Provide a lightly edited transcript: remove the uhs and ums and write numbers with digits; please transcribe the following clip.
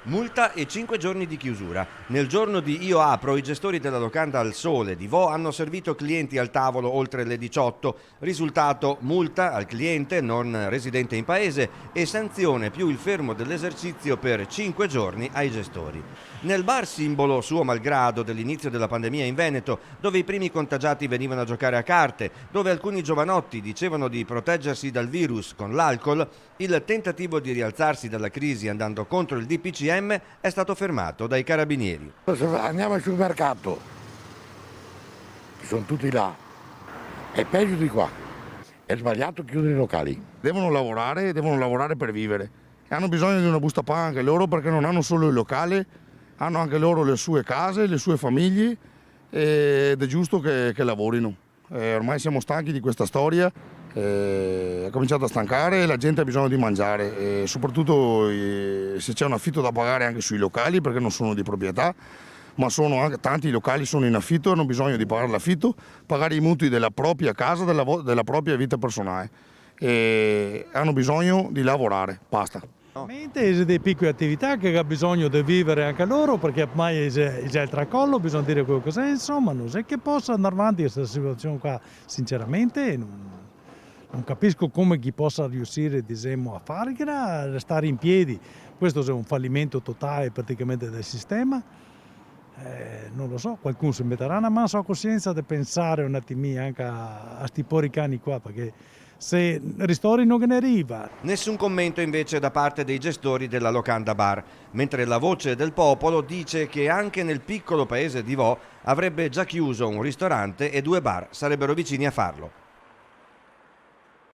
Multa e 5 giorni di chiusura. Nel giorno di Io Apro i gestori della locanda Al Sole di Vo hanno servito clienti al tavolo oltre le 18. Risultato: multa al cliente non residente in paese e sanzione più il fermo dell'esercizio per 5 giorni ai gestori. Nel bar simbolo suo malgrado dell'inizio della pandemia in Veneto, dove i primi contagiati venivano a giocare a carte, dove alcuni giovanotti dicevano di proteggersi dal virus con l'alcol, il tentativo di rialzarsi dalla crisi andando contro il DPCM è stato fermato dai carabinieri. Andiamo al supermercato, sono tutti là, è peggio di qua, è sbagliato chiudere i locali. Devono lavorare per vivere e hanno bisogno di una busta paga anche loro, perché non hanno solo il locale, hanno anche loro le sue case, le sue famiglie ed è giusto che lavorino. Ormai siamo stanchi di questa storia. È cominciato a stancare, la gente ha bisogno di mangiare, soprattutto se c'è un affitto da pagare anche sui locali, perché non sono di proprietà, ma sono anche tanti locali sono in affitto, hanno bisogno di pagare l'affitto, pagare i mutui della propria casa, della propria vita personale, e hanno bisogno di lavorare, basta. Sono delle piccole attività che hanno bisogno di vivere anche loro, perché ormai è già il tracollo, bisogna dire qualcosa, insomma non so che possa andare avanti questa situazione qua, sinceramente non capisco come chi possa riuscire, diciamo, a farla, a restare in piedi. Questo è un fallimento totale praticamente del sistema. Non lo so, qualcuno si metterà una mano sulla coscienza di pensare un attimino anche a sti poricani qua, perché se ristori non ne arriva. Nessun commento invece da parte dei gestori della locanda bar, mentre la voce del popolo dice che anche nel piccolo paese di Vo avrebbe già chiuso un ristorante e 2 bar sarebbero vicini a farlo.